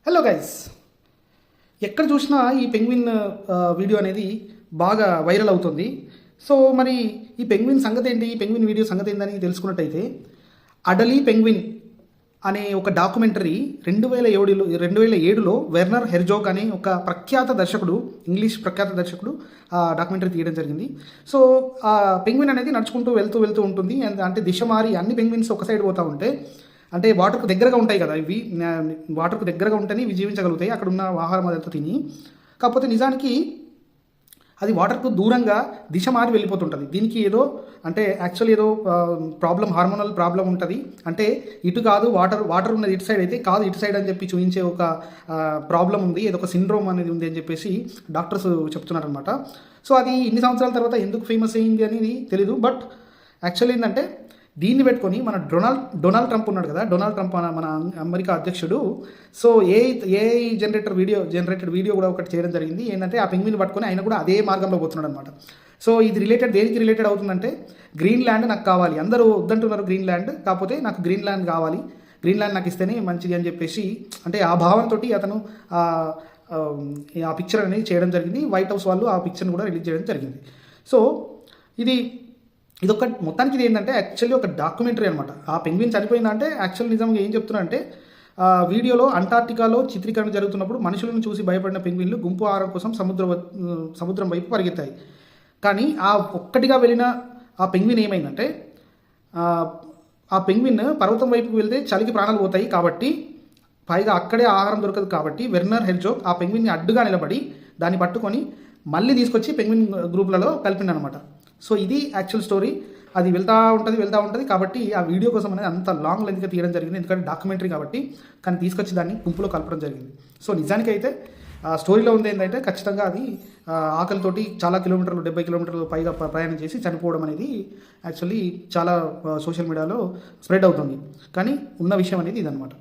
Hello guys, ఎక్కడ చూసినా ఈ పెంగ్విన్ వీడియో అనేది బాగా వైరల్ అవుతుంది. సో మరి ఈ పెంగ్విన్ సంగతి ఏంటి, ఈ పెంగ్విన్ వీడియో సంగతి ఏంటని తెలుసుకున్నట్టయితే, అడలీ పెంగ్విన్ అనే ఒక డాక్యుమెంటరీ 2007లో వెర్నర్ హెర్జోగ్ అనే ఒక ప్రఖ్యాత దర్శకుడు, ఇంగ్లీష్ ప్రఖ్యాత దర్శకుడు ఆ డాక్యుమెంటరీ తీయడం జరిగింది. సో ఆ పెంగ్విన్ అనేది నడుచుకుంటూ వెళ్తూ ఉంటుంది. అంటే దిశ మారి అన్ని పెంగ్విన్స్ ఒక సైడ్ పోతూ ఉంటే, అంటే వాటర్కు దగ్గరగా ఉంటాయి కదా, ఇవి వాటర్కు దగ్గరగా ఉంటేనే ఇవి జీవించగలుగుతాయి, అక్కడ ఉన్న ఆహారం అదంతా తిని. కాకపోతే నిజానికి అది వాటర్కు దూరంగా దిశ మారి వెళ్ళిపోతుంటుంది. దీనికి ఏదో అంటే యాక్చువల్లీ ఏదో హార్మోనల్ ప్రాబ్లం ఉంటుంది. అంటే ఇటు కాదు, వాటర్ ఉన్నది ఇటు సైడ్ అయితే కాదు ఇటు సైడ్ అని చెప్పి చూపించే ఒక ప్రాబ్లం ఉంది, ఏదో ఒక సిండ్రోమ్ అనేది ఉంది అని చెప్పేసి డాక్టర్స్ చెప్తున్నారనమాట. సో అది ఇన్ని సంవత్సరాల తర్వాత ఎందుకు ఫేమస్ అయింది అనేది తెలీదు. బట్ యాక్చువల్లీ ఏంటంటే దీన్ని పెట్టుకొని మన డొనాల్డ్ ట్రంప్ ఉన్నాడు కదా, డొనాల్డ్ ట్రంప్ మన అమెరికా అధ్యక్షుడు. సో ఏఐ జనరేటెడ్ వీడియో కూడా ఒకటి చేయడం జరిగింది. ఏంటంటే ఆ పెంగ్విన్ పట్టుకొని ఆయన కూడా అదే మార్గంలో పోతున్నాడు అనమాట. సో ఇది దేనికి రిలేటెడ్ అవుతుందంటే, గ్రీన్లాండ్ నాకు కావాలి, అందరూ వద్దంటున్నారు గ్రీన్లాండ్, కాకపోతే నాకు గ్రీన్లాండ్ కావాలి, గ్రీన్లాండ్ నాకు ఇస్తేనే మంచిది అని చెప్పేసి, అంటే ఆ భావనతోటి అతను ఆ పిక్చర్ అనేది చేయడం జరిగింది. వైట్ హౌస్ వాళ్ళు ఆ పిక్చర్ని కూడా రిలీజ్ చేయడం జరిగింది. సో ఇదొక మొత్తానికి ఇది ఏంటంటే యాక్చువల్లీ ఒక డాక్యుమెంటరీ అనమాట. ఆ పెంగ్విన్ చనిపోయిందంటే యాక్చువల్ నిజంగా ఏం చెప్తున్నా అంటే, వీడియోలో అంటార్టికాలో చిత్రీకరణ జరుగుతున్నప్పుడు మనుషులను చూసి భయపడిన పెంగ్విన్లు గుంపు ఆహారం కోసం సముద్రం వైపు పరిగెత్తాయి. కానీ ఆ ఒక్కటిగా వెళ్ళిన ఆ పెంగ్విన్ ఏమైందంటే, ఆ పెంగ్విన్ పర్వతం వైపుకు వెళ్తే చలికి ప్రాణాలు పోతాయి కాబట్టి, పైగా అక్కడే ఆహారం దొరకదు కాబట్టి, వెర్నర్ హెర్జోగ్ ఆ పెంగ్విన్ని అడ్డుగా నిలబడి దాన్ని పట్టుకొని మళ్ళీ తీసుకొచ్చి పెంగ్విన్ గ్రూప్లలో కలిపిండనమాట. సో ఇది యాక్చువల్ స్టోరీ. అది వెళ్తూ ఉంటుంది కాబట్టి ఆ వీడియో కోసం అనేది అంత లాంగ్ లెంత్గా తీయడం జరిగింది, ఎందుకంటే డాక్యుమెంటరీ కాబట్టి. కానీ తీసుకొచ్చి దాన్ని గుంపులో కలపడం జరిగింది. సో నిజానికి అయితే ఆ స్టోరీలో ఉంది ఏంటంటే, ఖచ్చితంగా అది ఆకలితోటి చాలా 70 కిలోమీటర్లు పైగా ప్రయాణం చేసి చనిపోవడం అనేది యాక్చువల్లీ చాలా సోషల్ మీడియాలో స్ప్రెడ్ అవుతుంది. కానీ ఉన్న విషయం అనేది ఇదనమాట.